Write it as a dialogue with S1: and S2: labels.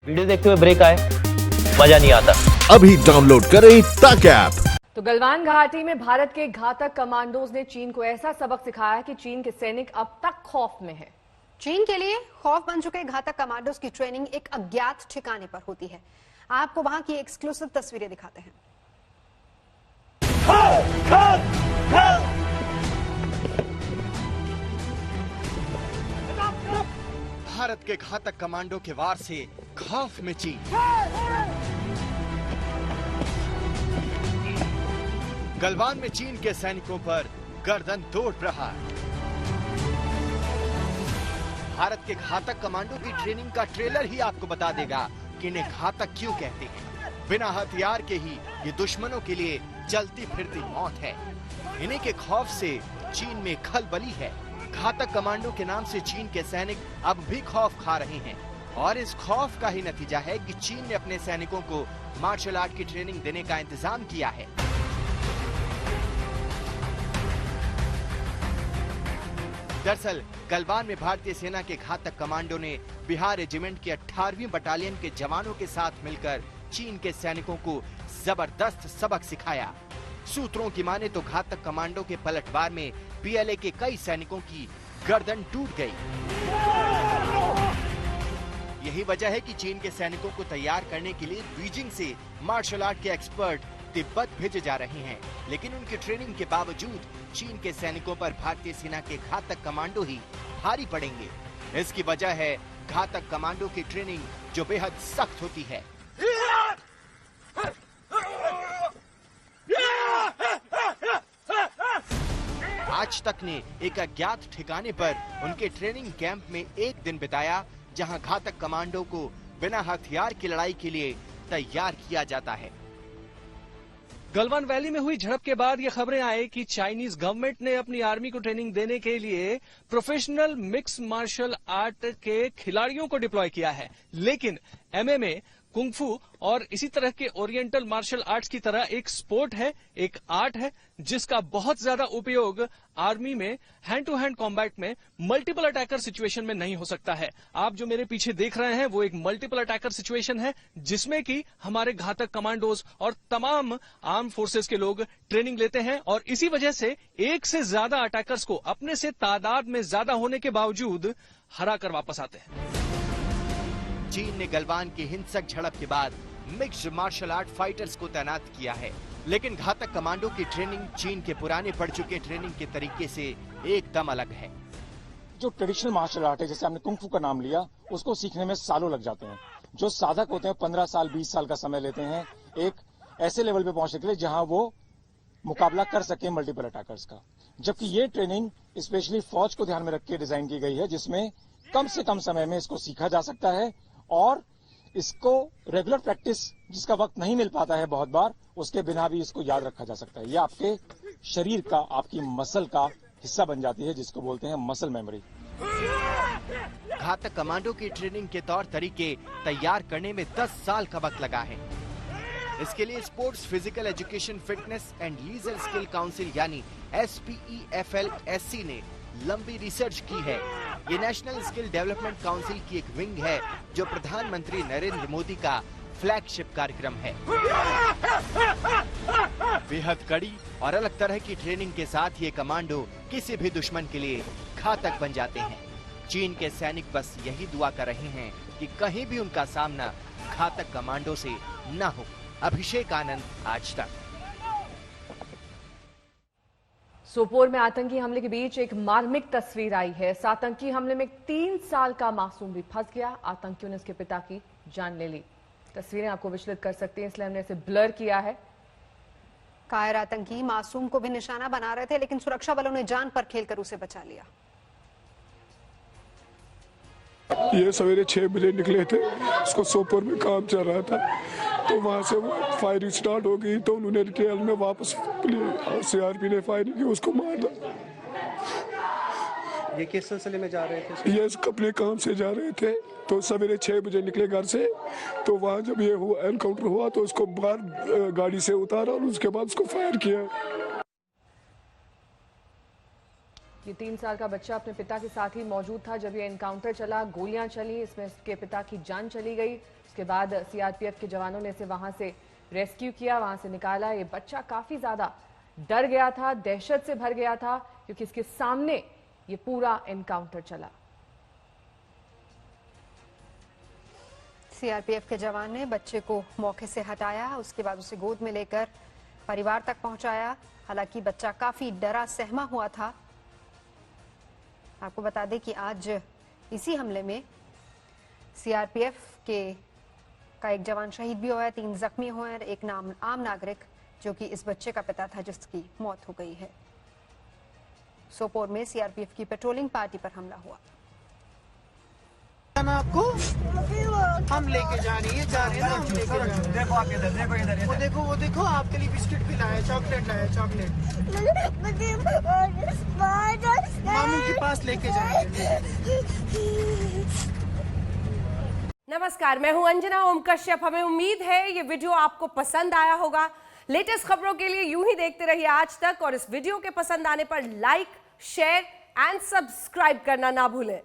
S1: Video देखते हुए break आए, मजा नहीं आता।
S2: अभी डाउनलोड करें तक ऐप।
S3: तो गलवान घाटी में भारत के घातक कमांडोज ने चीन को ऐसा सबक सिखाया कि चीन के सैनिक अब तक खौफ में हैं।
S4: चीन के लिए खौफ बन चुके घातक कमांडोज की ट्रेनिंग एक अज्ञात ठिकाने पर होती है। आपको वहां की एक्सक्लूसिव तस्वीरें दिखाते हैं।
S5: भारत के घातक कमांडो के वार से खौफ में चीन। गलवान में चीन के सैनिकों पर गर्दन तोड़ प्रहार। भारत के घातक कमांडो की ट्रेनिंग का ट्रेलर ही आपको बता देगा कि इन्हें घातक क्यों कहते हैं। बिना हथियार के ही ये दुश्मनों के लिए चलती फिरती मौत है। इन्हीं के खौफ से चीन में खलबली है। घातक कमांडो के नाम से चीन के सैनिक अब भी खौफ खा रहे हैं और इस खौफ का ही नतीजा है कि चीन ने अपने सैनिकों को मार्शल आर्ट की ट्रेनिंग देने का इंतजाम किया है। दरअसल गलवान में भारतीय सेना के घातक कमांडो ने बिहार रेजिमेंट के 18वीं बटालियन के जवानों के साथ मिलकर चीन के सैनिकों को जबरदस्त सबक सिखाया। सूत्रों की माने तो घातक कमांडो के पलटवार में पीएलए के कई सैनिकों की गर्दन टूट गई। यही वजह है कि चीन के सैनिकों को तैयार करने के लिए बीजिंग से मार्शल आर्ट के एक्सपर्ट तिब्बत भेजे जा रहे हैं, लेकिन उनकी ट्रेनिंग के बावजूद चीन के सैनिकों पर भारतीय सेना के घातक कमांडो ही भारी पड़ेंगे। इसकी वजह है घातक कमांडो की ट्रेनिंग जो बेहद सख्त होती है। आज तक ने एक अज्ञात ठिकाने पर उनके ट्रेनिंग कैंप में एक दिन बिताया, जहां घातक कमांडो को बिना हथियार की लड़ाई के लिए तैयार किया जाता है।
S6: गलवान वैली में हुई झड़प के बाद ये खबरें आई कि चाइनीज गवर्नमेंट ने अपनी आर्मी को ट्रेनिंग देने के लिए प्रोफेशनल मिक्स मार्शल आर्ट के खिलाड़ियों को डिप्लॉय किया है, लेकिन एमएमए, कुंगफू और इसी तरह के ओरिएंटल मार्शल आर्ट्स की तरह एक स्पोर्ट है, एक आर्ट है जिसका बहुत ज्यादा उपयोग आर्मी में हैंड टू हैंड कॉम्बैट में मल्टीपल अटैकर सिचुएशन में नहीं हो सकता है। आप जो मेरे पीछे देख रहे हैं वो एक मल्टीपल अटैकर सिचुएशन है जिसमें कि हमारे घातक कमांडोज और तमाम आर्म फोर्सेस के लोग ट्रेनिंग लेते हैं और इसी वजह से एक से ज्यादा अटैकर्स को अपने से तादाद में ज्यादा होने के बावजूद हरा कर वापस आते हैं।
S5: चीन ने गलवान की हिंसक झड़प के बाद मिक्स्ड मार्शल आर्ट फाइटर्स को तैनात किया है, लेकिन घातक कमांडो की ट्रेनिंग चीन के पुराने पड़ चुके ट्रेनिंग के तरीके से एकदम अलग है।
S7: जो ट्रेडिशनल मार्शल आर्ट है, जैसे हमने कुंग-फू का नाम लिया, उसको सीखने में सालों लग जाते हैं। जो साधक होते हैं 15 साल 20 साल का समय लेते हैं एक ऐसे लेवल पे पहुंचने के लिए जहां वो मुकाबला कर सके मल्टीपल अटैकर्स का। जबकि ये ट्रेनिंग स्पेशली फौज को ध्यान में रख के डिजाइन की गई है, जिसमें कम से कम समय में इसको सीखा जा सकता है और इसको रेगुलर प्रैक्टिस जिसका वक्त नहीं मिल पाता है बहुत बार, उसके बिना भी इसको याद रखा जा सकता है। ये आपके शरीर का, आपकी मसल का हिस्सा बन जाती है, जिसको बोलते हैं मसल मेमोरी।
S5: घातक कमांडो की ट्रेनिंग के तौर तरीके तैयार करने में 10 साल का वक्त लगा है। इसके लिए sports physical education fitness and leisure skill council यानी SPEFLSC ने लंबी रिसर्च की है। ये नेशनल स्किल डेवलपमेंट काउंसिल की एक विंग है जो प्रधानमंत्री नरेंद्र मोदी का फ्लैगशिप कार्यक्रम है। बेहद कड़ी और अलग तरह की ट्रेनिंग के साथ ये कमांडो किसी भी दुश्मन के लिए घातक बन जाते हैं। चीन के सैनिक बस यही दुआ कर रहे हैं कि कहीं भी उनका सामना घातक कमांडो से न हो। अभिषेक आनंद, आज तक।
S3: सोपोर में आतंकी हमले के बीच एक मार्मिक तस्वीर आई है। इस आतंकी हमले में 3 साल का मासूम भी फंस गया। आतंकियों ने उसके पिता की जान ले ली। तस्वीरें आपको विचलित कर सकती हैं, इसलिए हमने इसे ब्लर किया है।
S4: कायर आतंकी मासूम को भी निशाना बना रहे थे, लेकिन सुरक्षा बलों ने जान पर खेलकर उसे बचा लिया।
S8: ये सवेरे 6 बजे निकले थे, उसको सोपोर में काम चल रहा था, तो वहाँ से फायरिंग स्टार्ट हो गई, तो उन्होंने रिटेल में वापस CRP ने फायरिंग की, उसको मार दिया।
S9: ये किस सिलसिले में जा रहे थे?
S8: ये अपने काम से जा रहे थे, तो सवेरे 6 बजे निकले घर से, तो वहाँ जब ये हुआ एनकाउंटर हुआ तो उसको बाहर गाड़ी से उतारा और उसके बाद उसको फायर किया।
S3: ये 3 साल का बच्चा अपने पिता के साथ ही मौजूद था जब ये एनकाउंटर चला। गोलियां चली, इसमें उसके पिता की जान चली गई। उसके बाद सीआरपीएफ के जवानों ने इसे वहां से रेस्क्यू किया, वहां से निकाला। ये बच्चा काफी ज्यादा डर गया था, दहशत से भर गया था, क्योंकि इसके सामने ये पूरा एनकाउंटर चला।
S4: सीआरपीएफ के जवान ने बच्चे को मौके से हटाया, उसके बाद उसे गोद में लेकर परिवार तक पहुंचाया। हालांकि बच्चा काफी डरा सहमा हुआ था। आपको बता दें कि आज इसी हमले में सीआरपीएफ का एक जवान शहीद भी हुआ है, 3 जख्मी हुए हैं, एक आम नागरिक जो कि इस बच्चे का पिता था जिसकी मौत हो गई है। सोपोर में सीआरपीएफ की पेट्रोलिंग पार्टी पर हमला हुआ।
S9: आपको हम लेके जा रहे हैं ना, हम लेके वो देखो आपके लिए बिस्किट भी लाया, चॉकलेट लाया, चॉकलेट मामू के पास लेके जाएंगे।
S10: नमस्कार, मैं हूं अंजना ओम कश्यप। हमें उम्मीद है ये वीडियो आपको पसंद आया होगा। लेटेस्ट खबरों के लिए यूं ही देखते रहिए आज तक, और इस वीडियो के पसंद आने पर लाइक, शेयर एंड सब्सक्राइब करना ना भूलें।